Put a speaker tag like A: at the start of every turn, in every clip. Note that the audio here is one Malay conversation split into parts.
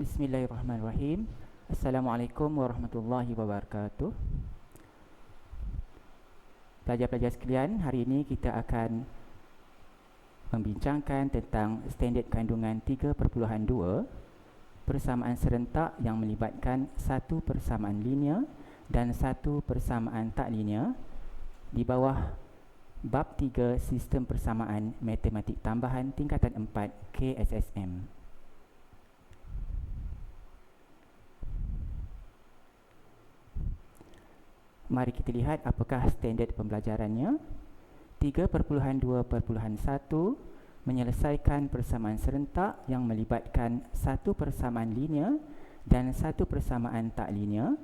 A: Bismillahirrahmanirrahim. Assalamualaikum warahmatullahi wabarakatuh. Pelajar-pelajar sekalian, hari ini kita akan membincangkan tentang standard kandungan 3.2, persamaan serentak yang melibatkan satu persamaan linear dan satu persamaan tak linear di bawah bab 3 sistem persamaan matematik tambahan tingkatan 4 KSSM. Mari kita lihat apakah standard pembelajarannya. 3.2.1 menyelesaikan persamaan serentak yang melibatkan satu persamaan linear dan satu persamaan tak linear.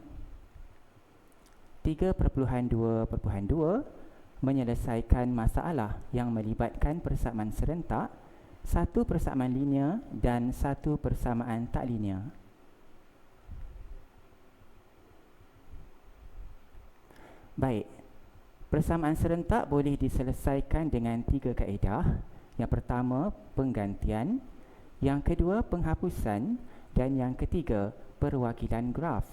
A: 3.2.2 menyelesaikan masalah yang melibatkan persamaan serentak, satu persamaan linear dan satu persamaan tak linear. Baik, persamaan serentak boleh diselesaikan dengan 3 kaedah. Yang pertama, penggantian. Yang kedua, penghapusan. Dan yang ketiga, perwakilan graf.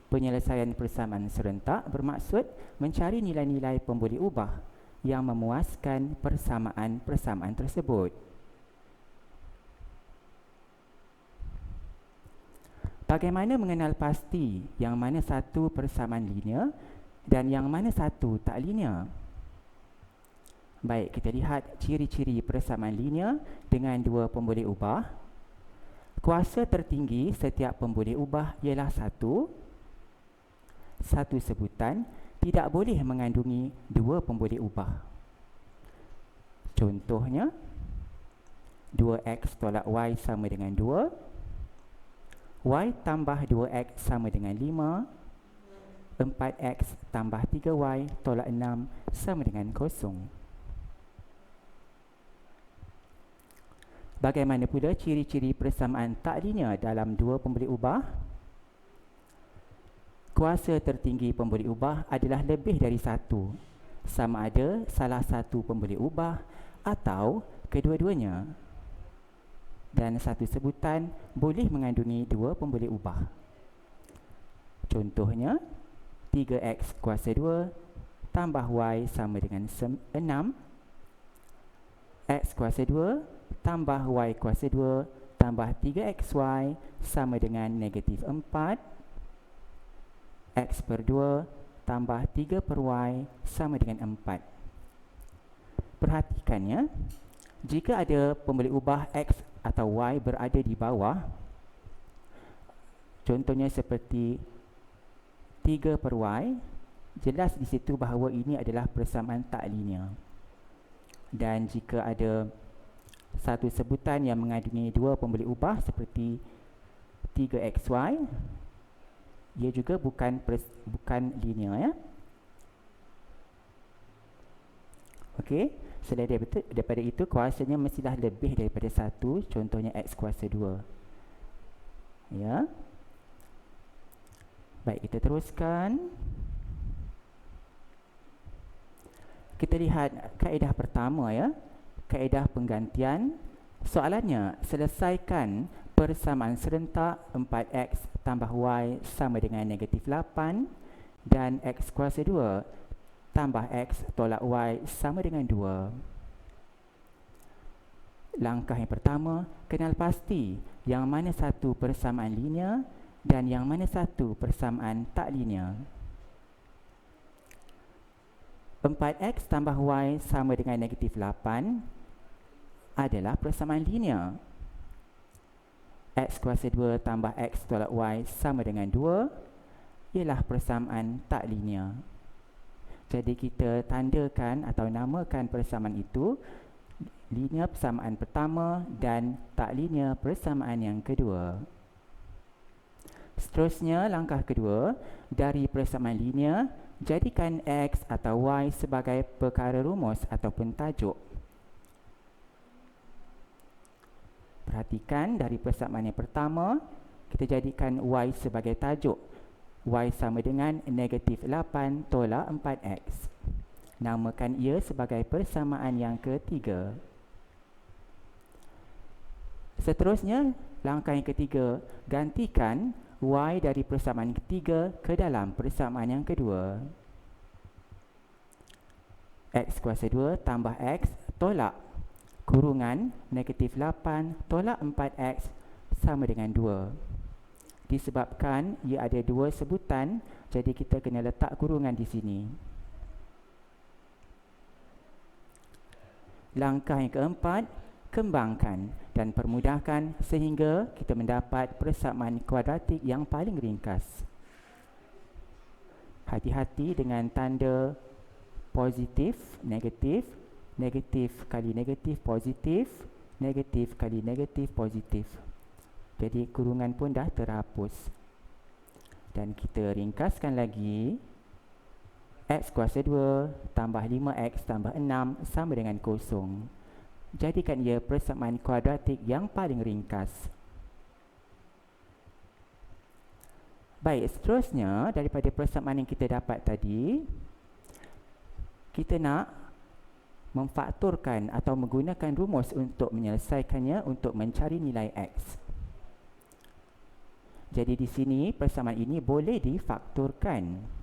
A: Penyelesaian persamaan serentak bermaksud mencari nilai-nilai pemboleh ubah yang memuaskan persamaan-persamaan tersebut. Bagaimana mengenal pasti yang mana satu persamaan linear dan yang mana satu tak linear? Baik, kita lihat ciri-ciri persamaan linear dengan dua pemboleh ubah. Kuasa tertinggi setiap pemboleh ubah ialah satu. Satu sebutan tidak boleh mengandungi dua pemboleh ubah. Contohnya, 2x tolak y sama dengan 2. Y tambah 2x sama dengan 5. 4x tambah 3y tolak 6 sama dengan 0. Bagaimana pula ciri-ciri persamaan tak linear dalam dua pemboleh ubah? Kuasa tertinggi pemboleh ubah adalah lebih dari satu, sama ada salah satu pemboleh ubah atau kedua-duanya. Dan satu sebutan boleh mengandungi dua pemboleh ubah. Contohnya, 3x kuasa 2 tambah y sama dengan 6. X kuasa 2 tambah y kuasa 2 tambah 3xy sama dengan negatif 4. X per 2 tambah 3 per y sama dengan 4. Perhatikannya, jika ada pemboleh ubah x atau y berada di bawah, contohnya seperti 3 per y, jelas di situ bahawa ini adalah persamaan tak linear. Dan jika ada satu sebutan yang mengandungi dua pemboleh ubah seperti 3xy, ia juga bukan linear, ya. Okey, selain daripada itu, kuasanya mestilah lebih daripada 1, contohnya x kuasa 2. Ya. Baik, kita teruskan. Kita lihat kaedah pertama, ya. Kaedah penggantian. Soalannya, selesaikan persamaan serentak 4x tambah y sama dengan negatif 8 dan x kuasa 2 tambah x tolak y sama dengan 2. Langkah yang pertama, kenal pasti yang mana satu persamaan linear dan yang mana satu persamaan tak linear. 4x tambah y sama dengan negatif 8 adalah persamaan linear. X kuasa 2 tambah x tolak y sama dengan 2 ialah persamaan tak linear. Jadi kita tandakan atau namakan persamaan itu linear persamaan pertama dan tak linear persamaan yang kedua. Seterusnya, langkah kedua, dari persamaan linear, jadikan x atau y sebagai perkara rumus ataupun tajuk. Perhatikan, dari persamaan yang pertama, kita jadikan y sebagai tajuk. Y sama dengan negatif 8 tolak 4x. Namakan ia sebagai persamaan yang ketiga. Seterusnya, Langkah yang ketiga, gantikan Y dari persamaan ketiga ke dalam persamaan yang kedua. X kuasa 2 tambah X tolak kurungan negatif 8 tolak 4X sama dengan 2. Disebabkan ia ada dua sebutan, jadi kita kena letak kurungan di sini. Langkah yang keempat, kembangkan dan permudahkan sehingga kita mendapat persamaan kuadratik yang paling ringkas. Hati-hati dengan tanda positif, negatif, negatif kali negatif, positif, negatif kali negatif, positif. Jadi kurungan pun dah terhapus. Dan kita ringkaskan lagi. X kuasa 2 tambah 5X tambah 6 sama dengan 0. Jadikan ia persamaan kuadratik yang paling ringkas. Baik, seterusnya daripada persamaan yang kita dapat tadi, kita nak memfaktorkan atau menggunakan rumus untuk menyelesaikannya untuk mencari nilai X. Jadi di sini persamaan ini boleh difaktorkan.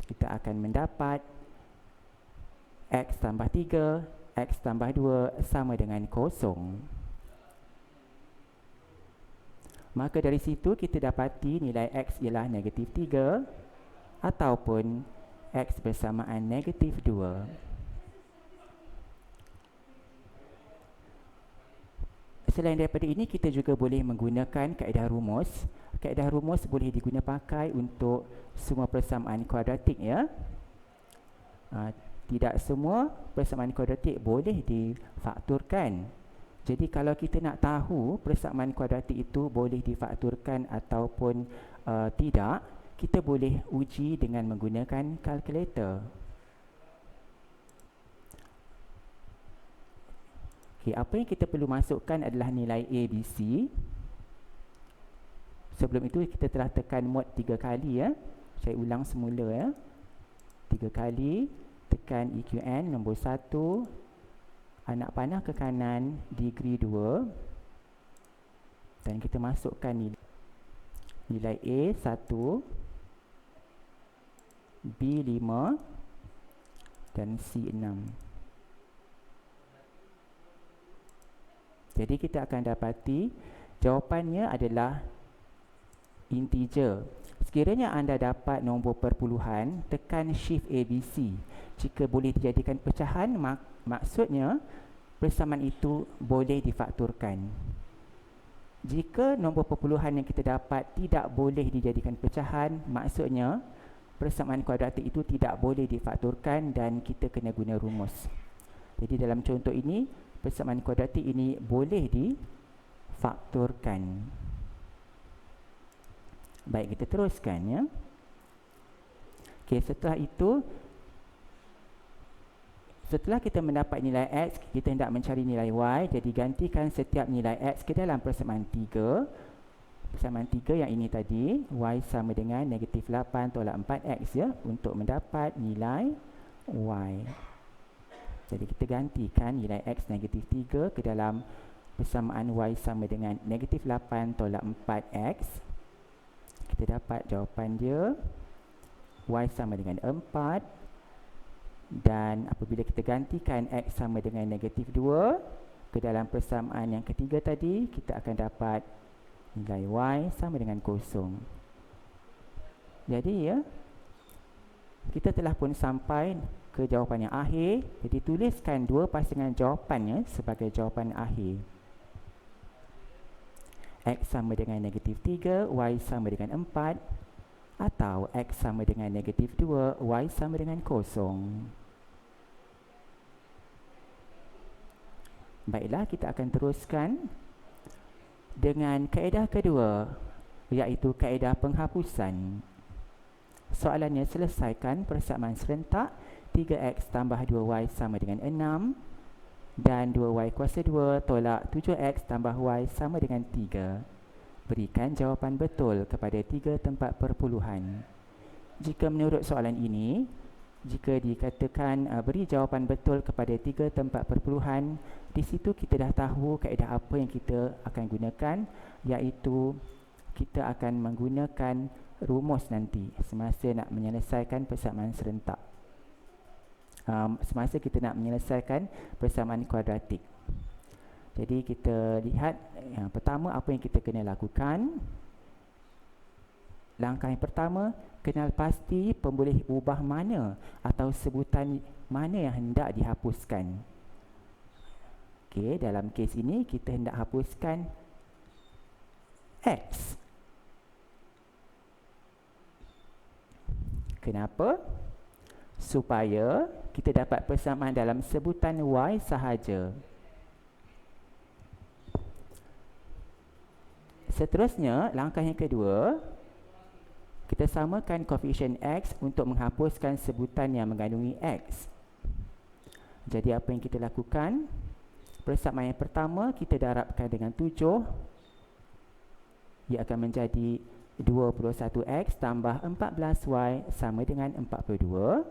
A: Kita akan mendapat X tambah 3, X tambah 2 sama dengan 0. Maka dari situ kita dapati nilai X ialah negatif 3 ataupun X bersamaan negatif 2. Selain daripada ini, kita juga boleh menggunakan kaedah rumus. Kaedah rumus boleh diguna pakai untuk semua persamaan kuadratik, ya. Tidak semua persamaan kuadratik boleh difakturkan. Jadi kalau kita nak tahu persamaan kuadratik itu boleh difakturkan ataupun tidak, kita boleh uji dengan menggunakan kalkulator. Okay, apa yang kita perlu masukkan adalah nilai A, B, C. Sebelum itu kita telah tekan mod 3 kali, ya. Saya ulang semula, ya. 3 kali, tekan EQN nombor 1, anak panah ke kanan, degree 2, dan kita masukkan nilai A 1, B 5 dan C 6. Jadi kita akan dapati jawapannya adalah integer. Sekiranya anda dapat nombor perpuluhan, tekan shift ABC. Jika boleh dijadikan pecahan, maksudnya persamaan itu boleh difakturkan. Jika nombor perpuluhan yang kita dapat tidak boleh dijadikan pecahan, maksudnya persamaan kuadratik itu tidak boleh difakturkan dan kita kena guna rumus. Jadi dalam contoh ini, persamaan kuadratik ini boleh difakturkan. Baik, kita teruskan, ya. Okey, setelah itu, setelah kita mendapat nilai X, kita hendak mencari nilai Y. Jadi gantikan setiap nilai X ke dalam persamaan 3. Persamaan 3 yang ini tadi, Y sama dengan negatif 8 tolak 4X, ya, untuk mendapat nilai Y. Jadi kita gantikan nilai X negatif 3 ke dalam persamaan Y sama dengan negatif 8 tolak 4X. Kita dapat jawapan dia Y sama dengan 4, dan apabila kita gantikan X sama dengan negatif 2 ke dalam persamaan yang ketiga tadi, kita akan dapat nilai Y sama dengan 0. Jadi, ya, kita telah pun sampai ke jawapan yang akhir. Jadi tuliskan dua pasangan jawapannya sebagai jawapan akhir. X sama dengan negatif 3, Y sama dengan 4, atau X sama dengan negatif 2, Y sama dengan 0. Baiklah, kita akan teruskan dengan kaedah kedua, iaitu kaedah penghapusan. Soalannya, selesaikan persamaan serentak 3X tambah 2Y sama dengan 6 dan 2Y kuasa 2 tolak 7X tambah Y sama dengan 3. Berikan jawapan betul kepada 3 tempat perpuluhan. Jika menurut soalan ini, jika dikatakan beri jawapan betul kepada 3 tempat perpuluhan, di situ kita dah tahu kaedah apa yang kita akan gunakan, iaitu kita akan menggunakan rumus nanti semasa nak menyelesaikan persamaan serentak. Semasa kita nak menyelesaikan persamaan kuadratik. Jadi kita lihat yang pertama apa yang kita kena lakukan. Langkah yang pertama, kenal pasti pemboleh ubah mana atau sebutan mana yang hendak dihapuskan. Okey, dalam kes ini kita hendak hapuskan X. Kenapa? Supaya kita dapat persamaan dalam sebutan Y sahaja. Seterusnya, langkah yang kedua, kita samakan koefisien X untuk menghapuskan sebutan yang mengandungi X. Jadi apa yang kita lakukan? Persamaan yang pertama kita darabkan dengan 7. Ia akan menjadi 21X tambah 14Y sama dengan 42.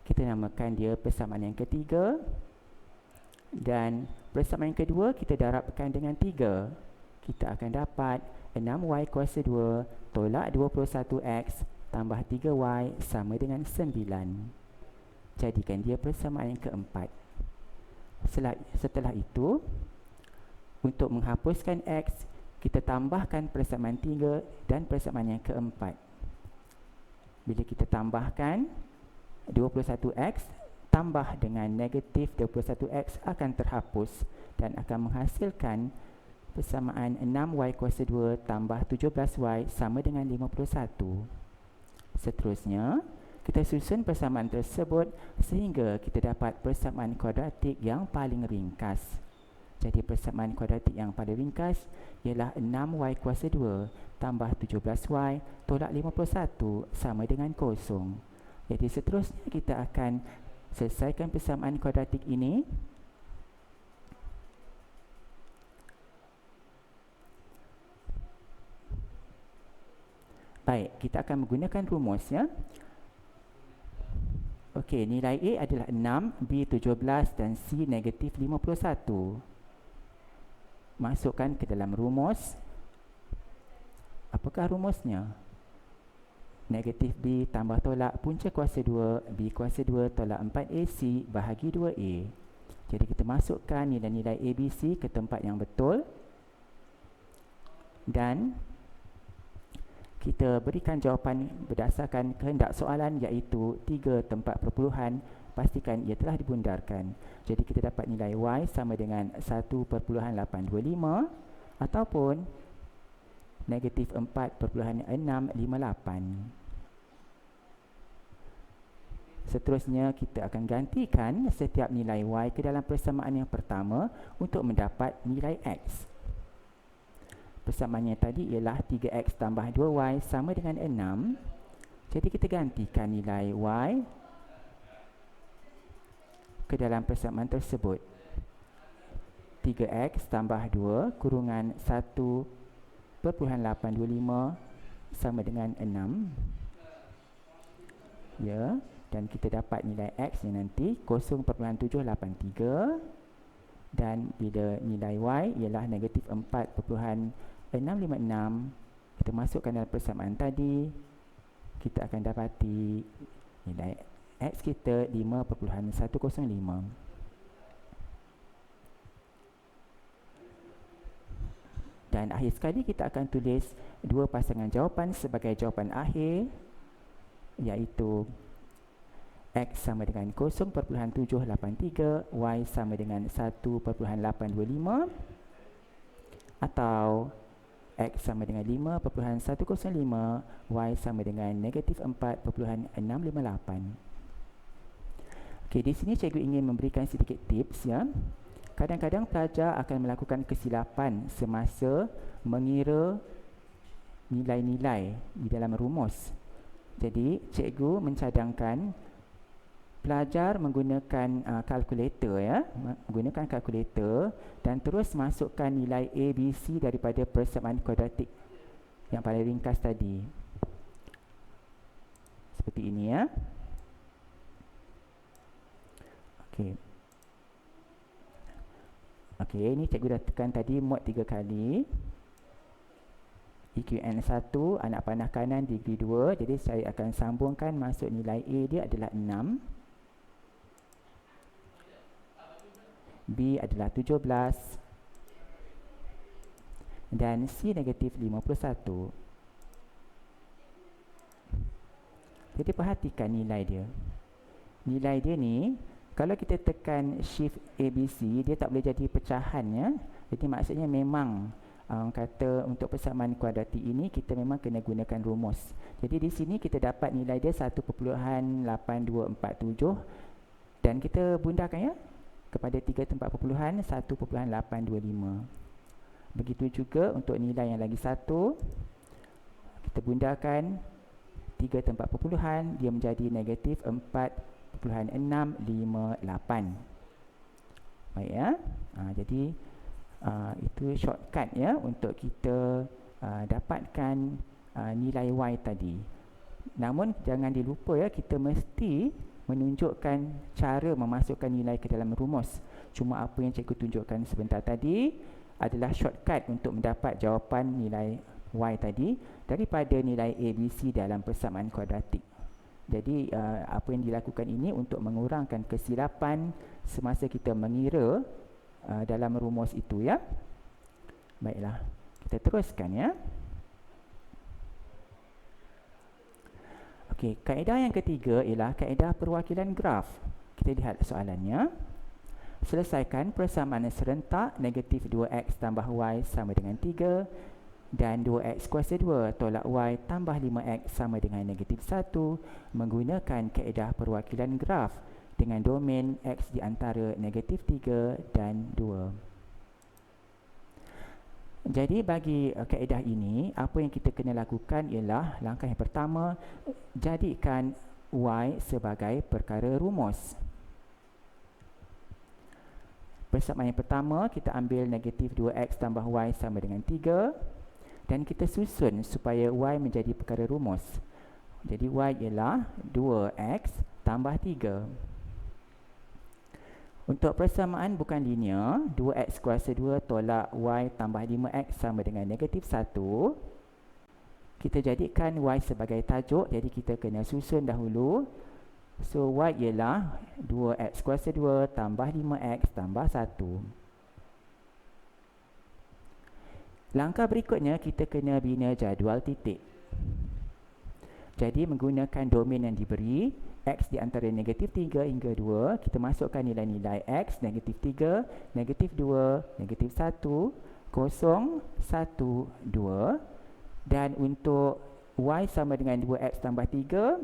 A: Kita namakan dia persamaan yang ketiga. Dan persamaan yang kedua kita darabkan dengan 3. Kita akan dapat 6Y kuasa 2 tolak 21X tambah 3Y sama dengan 9. Jadikan dia persamaan yang keempat. Setelah itu, untuk menghapuskan X, kita tambahkan persamaan 3 dan persamaan yang keempat. Bila kita tambahkan, 21X tambah dengan negatif 21X akan terhapus dan akan menghasilkan persamaan 6Y kuasa 2 tambah 17Y sama dengan 51. Seterusnya, kita susun persamaan tersebut sehingga kita dapat persamaan kuadratik yang paling ringkas. Jadi persamaan kuadratik yang paling ringkas ialah 6Y kuasa 2 tambah 17Y tolak 51 sama dengan 0. Jadi seterusnya kita akan selesaikan persamaan kuadratik ini. Baik, kita akan menggunakan rumusnya. Okey, nilai A adalah 6, B 17 dan C negatif 51. Masukkan ke dalam rumus. Apakah rumusnya? Negatif B tambah tolak punca kuasa 2, B kuasa 2 tolak 4AC bahagi 2A. Jadi kita masukkan nilai-nilai A, B, C ke tempat yang betul. Dan kita berikan jawapan berdasarkan kehendak soalan, iaitu 3 tempat perpuluhan. Pastikan ia telah dibundarkan. Jadi kita dapat nilai Y sama dengan 1.825 ataupun negatif 4.658. Seterusnya kita akan gantikan setiap nilai Y ke dalam persamaan yang pertama untuk mendapat nilai X. Persamaannya tadi ialah 3X tambah 2Y sama dengan 6. Jadi kita gantikan nilai Y ke dalam persamaan tersebut. 3X tambah 2 kurungan 1.825 sama dengan 6. Ya, dan kita dapat nilai X nya nanti 0.783. Dan bila nilai Y ialah negatif 4.656, kita masukkan dalam persamaan tadi, kita akan dapati nilai X kita 5.105. Dan akhir sekali kita akan tulis dua pasangan jawapan sebagai jawapan akhir, iaitu X sama dengan 0.783, Y sama dengan 1.825, atau X sama dengan 5.105, Y sama dengan negatif 4.658. Okey, di sini cikgu ingin memberikan sedikit tips ya. Kadang-kadang pelajar akan melakukan kesilapan semasa mengira nilai-nilai di dalam rumus. Jadi, cikgu mencadangkan pelajar menggunakan kalkulator ya, menggunakan kalkulator dan terus masukkan nilai A, B, C daripada persamaan kuadratik yang paling ringkas tadi. Seperti ini ya. Okey. Okey, ini cikgu dah tekan tadi mod 3 kali. EQN 1, anak panah kanan degree 2. Jadi saya akan sambungkan masuk nilai A dia adalah 6. B adalah 17. Dan C negatif 51. Jadi perhatikan nilai dia. Nilai dia ni, kalau kita tekan shift ABC, dia tak boleh jadi pecahan ya. Jadi maksudnya memang kata untuk persamaan kuadratik ini kita memang kena gunakan rumus. Jadi di sini kita dapat nilai dia 1.8247 dan kita bundarkan ya kepada 3 tempat perpuluhan 1.825. Begitu juga untuk nilai yang lagi satu, kita bundarkan 3 tempat perpuluhan, dia menjadi negatif 4.658. Baik ya. Jadi itu shortcut ya untuk kita dapatkan nilai Y tadi. Namun jangan dilupa ya, kita mesti menunjukkan cara memasukkan nilai ke dalam rumus. Cuma apa yang cikgu tunjukkan sebentar tadi adalah shortcut untuk mendapat jawapan nilai Y tadi daripada nilai ABC dalam persamaan kuadratik. Jadi apa yang dilakukan ini untuk mengurangkan kesilapan semasa kita mengira dalam rumus itu ya. Baiklah, kita teruskan ya. Okey, kaedah yang ketiga ialah kaedah perwakilan graf. Kita lihat soalannya. Selesaikan persamaan serentak negatif 2x tambah y sama dengan 3 dan 2x kuasa 2 tolak y tambah 5x sama dengan negatif 1 menggunakan kaedah perwakilan graf dengan domain x di antara negatif 3 dan 2. Jadi bagi kaedah ini, apa yang kita kena lakukan ialah langkah yang pertama, jadikan y sebagai perkara rumus. Persamaan yang pertama, kita ambil negatif 2x tambah y sama dengan 3 dan kita susun supaya y menjadi perkara rumus. Jadi y ialah 2x tambah 3. Untuk persamaan bukan linear, 2x kuasa 2 tolak y tambah 5x sama dengan negatif 1. Kita jadikan y sebagai tajuk, jadi kita kena susun dahulu. So, y ialah 2x kuasa 2 tambah 5x tambah 1. Langkah berikutnya, kita kena bina jadual titik. Jadi, menggunakan domain yang diberi, x di antara negatif 3 hingga 2, kita masukkan nilai-nilai x, negatif 3, negatif 2, negatif 1, 0, 1, 2. Dan untuk y sama dengan 2x tambah 3,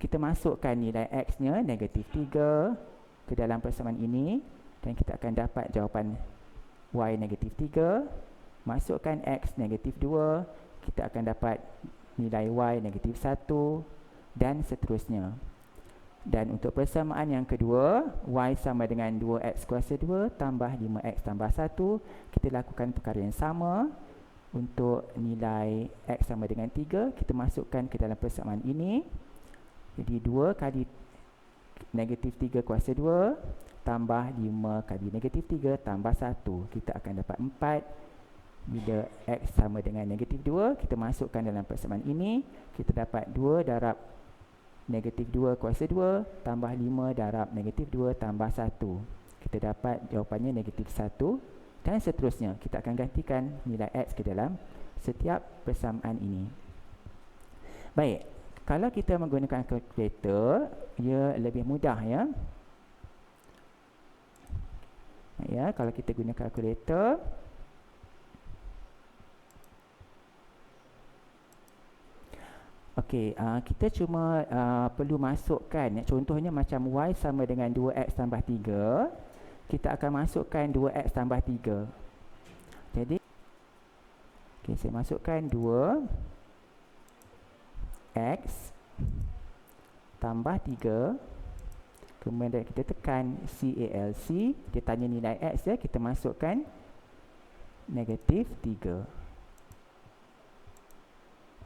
A: kita masukkan nilai x-nya, negatif 3, ke dalam persamaan ini. Dan kita akan dapat jawapan y negatif 3. Masukkan x, negatif 2, kita akan dapat nilai y negatif 1 dan seterusnya. Dan untuk persamaan yang kedua, y sama dengan 2x kuasa 2 tambah 5x tambah 1, kita lakukan perkara yang sama. Untuk nilai x sama dengan 3, kita masukkan ke dalam persamaan ini. Jadi 2 kali negatif 3 kuasa 2 tambah 5 kali negatif 3 tambah 1, kita akan dapat 4. Bila x sama dengan negatif 2, kita masukkan dalam persamaan ini, kita dapat 2 darab negatif 2 kuasa 2 tambah 5 darab negatif 2 tambah 1. Kita dapat jawapannya negatif 1 dan seterusnya. Kita akan gantikan nilai x ke dalam setiap persamaan ini. Baik, kalau kita menggunakan kalkulator, ia lebih mudah ya. Ya, kalau kita guna kalkulator, okey, kita cuma perlu masukkan, contohnya macam y sama dengan 2x tambah 3, kita akan masukkan 2x tambah 3. Jadi, okay, saya masukkan 2x tambah 3, kemudian kita tekan CALC, dia tanya nilai x ya, kita masukkan negatif 3.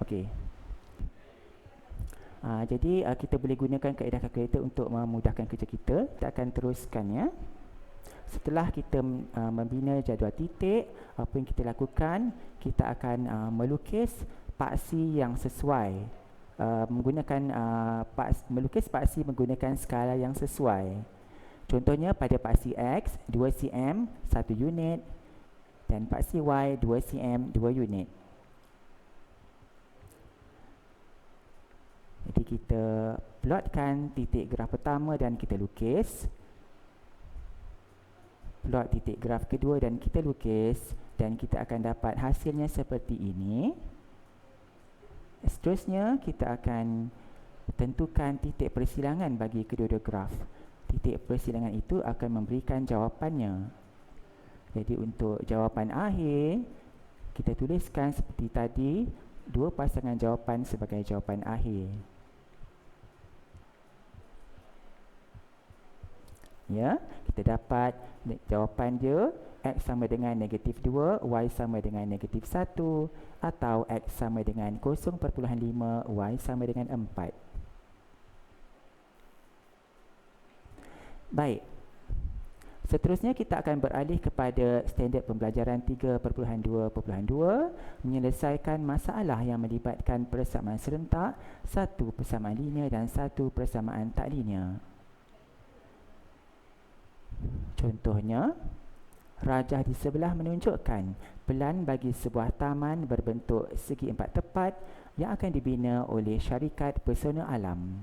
A: Okey. Jadi kita boleh gunakan kaedah kalkulator untuk memudahkan kerja kita. Kita akan teruskan ya. Setelah kita membina jadual titik, apa yang kita lakukan, kita akan melukis paksi yang sesuai. Melukis paksi menggunakan skala yang sesuai. Contohnya pada paksi X 2 cm 1 unit dan paksi Y 2 cm 2 unit. Jadi kita plotkan titik graf pertama dan kita lukis. Plot titik graf kedua dan kita lukis. Dan kita akan dapat hasilnya seperti ini. Seterusnya kita akan tentukan titik persilangan bagi kedua-dua graf. Titik persilangan itu akan memberikan jawapannya. Jadi untuk jawapan akhir, kita tuliskan seperti tadi, dua pasangan jawapan sebagai jawapan akhir. Ya, kita dapat jawapan dia X sama dengan negatif 2, Y sama dengan negatif 1 atau X sama dengan 0.5, Y sama dengan 4. Baik. Seterusnya kita akan beralih kepada standard pembelajaran 3.2.2 menyelesaikan masalah yang melibatkan persamaan serentak, satu persamaan linear dan satu persamaan tak linear. Contohnya, rajah di sebelah menunjukkan pelan bagi sebuah taman berbentuk segi empat tepat yang akan dibina oleh syarikat pesona alam.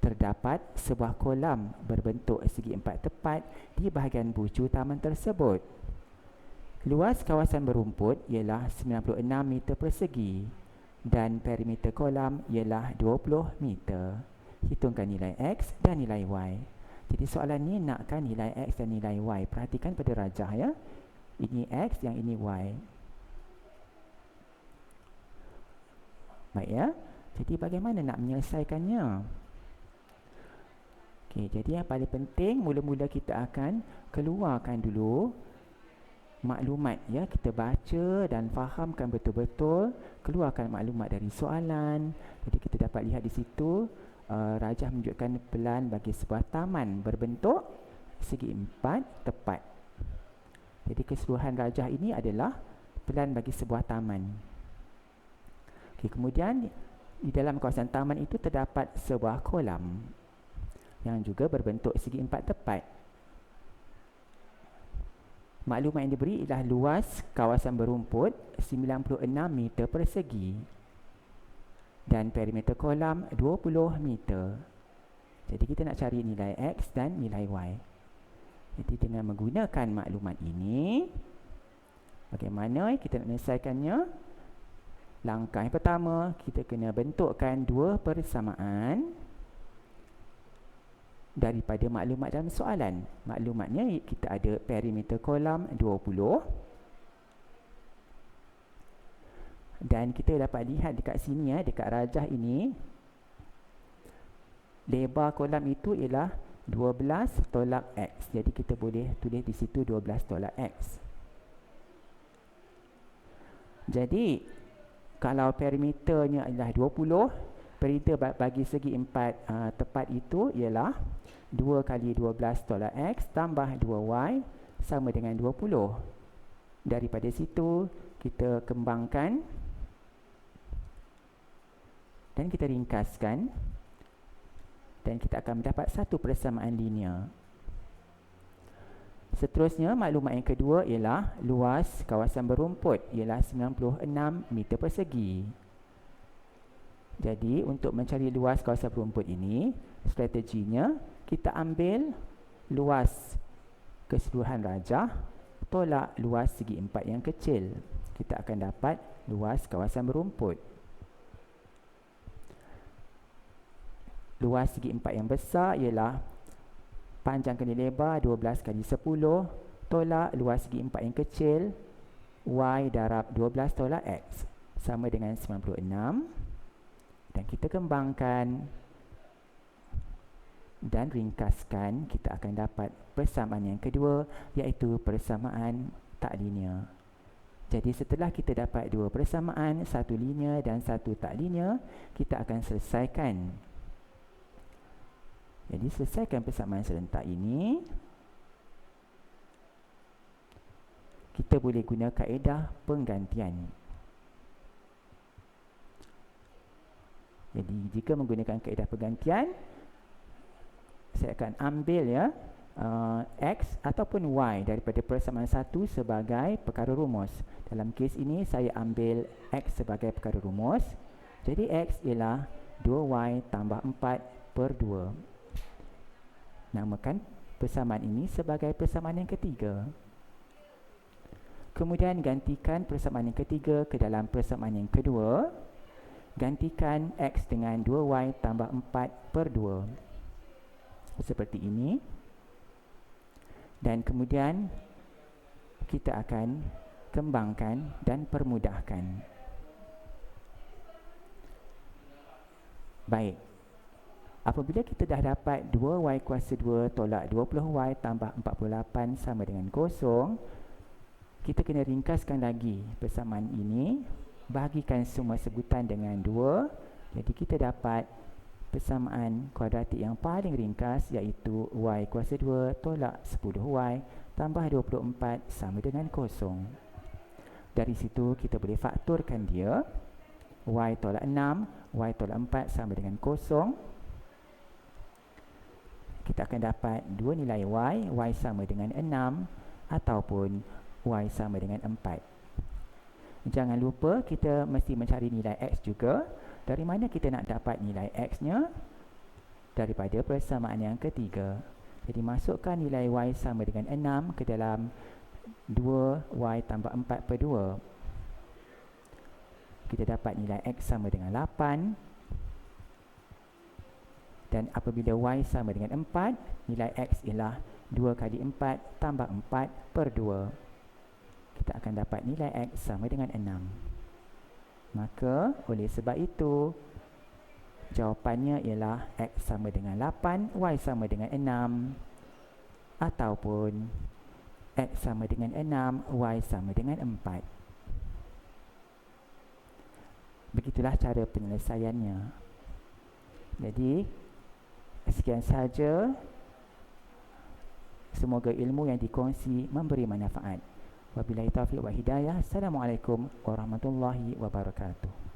A: Terdapat sebuah kolam berbentuk segi empat tepat di bahagian bucu taman tersebut. Luas kawasan berumput ialah 96 meter persegi dan perimeter kolam ialah 20 meter. Hitungkan nilai X dan nilai Y. Jadi soalan ni nakkan nilai X dan nilai Y. Perhatikan pada rajah ya. Ini X, yang ini Y. Baik ya. Jadi bagaimana nak menyelesaikannya? Okey, jadi yang paling penting mula-mula kita akan keluarkan dulu maklumat ya. Kita baca dan fahamkan betul-betul, keluarkan maklumat dari soalan. Jadi kita dapat lihat di situ rajah menunjukkan pelan bagi sebuah taman berbentuk segi empat tepat. Jadi keseluruhan rajah ini adalah pelan bagi sebuah taman. Okey, kemudian di dalam kawasan taman itu terdapat sebuah kolam yang juga berbentuk segi empat tepat. Maklumat yang diberi ialah luas kawasan berumput 96 meter persegi dan perimeter kolam 20 meter. Jadi kita nak cari nilai X dan nilai Y. Jadi dengan menggunakan maklumat ini, bagaimana kita nak menyelesaikannya? Langkah yang pertama, kita kena bentukkan dua persamaan daripada maklumat dalam soalan. Maklumatnya kita ada perimeter kolam 20. Dan kita dapat lihat dekat sini ya, dekat rajah ini, lebar kolam itu ialah 12 tolak X. Jadi kita boleh tulis di situ 12 tolak X. Jadi kalau perimeternya adalah 20, perimeter bagi segi empat tepat itu ialah 2 kali 12 tolak X tambah 2Y sama dengan 20. Daripada situ kita kembangkan dan kita ringkaskan dan kita akan mendapat satu persamaan linear. Seterusnya, maklumat yang kedua ialah luas kawasan berumput ialah 96 meter persegi. Jadi, untuk mencari luas kawasan berumput ini, strateginya kita ambil luas keseluruhan rajah tolak luas segi empat yang kecil. Kita akan dapat luas kawasan berumput. Luas segi empat yang besar ialah panjang kali lebar 12 kali 10 tolak luas segi empat yang kecil Y darab 12 tolak X sama dengan 96. Dan kita kembangkan dan ringkaskan, kita akan dapat persamaan yang kedua, iaitu persamaan tak linear. Jadi setelah kita dapat dua persamaan, satu linear dan satu tak linear, kita akan selesaikan. Jadi selesaikan persamaan serentak ini. Kita boleh guna kaedah penggantian. Jadi jika menggunakan kaedah penggantian, saya akan ambil X ataupun Y daripada persamaan 1 sebagai perkara rumus. Dalam kes ini saya ambil X sebagai perkara rumus. Jadi X ialah 2Y tambah 4 per 2. Namakan persamaan ini sebagai persamaan yang ketiga. Kemudian gantikan persamaan yang ketiga ke dalam persamaan yang kedua. Gantikan X dengan 2Y tambah 4 per 2. Seperti ini. Dan kemudian kita akan kembangkan dan permudahkan. Baik. Apabila kita dah dapat 2Y kuasa 2 tolak 20Y tambah 48 sama dengan 0, kita kena ringkaskan lagi persamaan ini. Bahagikan semua sebutan dengan 2. Jadi kita dapat persamaan kuadratik yang paling ringkas, iaitu Y kuasa 2 tolak 10Y tambah 24 sama dengan 0. Dari situ kita boleh faktorkan dia. Y tolak 6, Y tolak 4 sama dengan 0. Kita akan dapat dua nilai Y sama dengan 6 ataupun Y sama dengan 4. Jangan lupa kita mesti mencari nilai X juga. Dari mana kita nak dapat nilai X-nya? Daripada persamaan yang ketiga. Jadi masukkan nilai Y sama dengan 6 ke dalam 2Y tambah 4 per 2. Kita dapat nilai X sama dengan 8. Dan apabila Y sama dengan 4, nilai X ialah 2 kali 4 tambah 4 per 2. Kita akan dapat nilai X sama dengan 6. Maka oleh sebab itu, jawapannya ialah X sama dengan 8, Y sama dengan 6. Ataupun X sama dengan 6, Y sama dengan 4. Begitulah cara penyelesaiannya. Jadi, sekian sahaja. Semoga ilmu yang dikongsi memberi manfaat. Wabillahi taufiq wa hidayah. Assalamualaikum warahmatullahi wabarakatuh.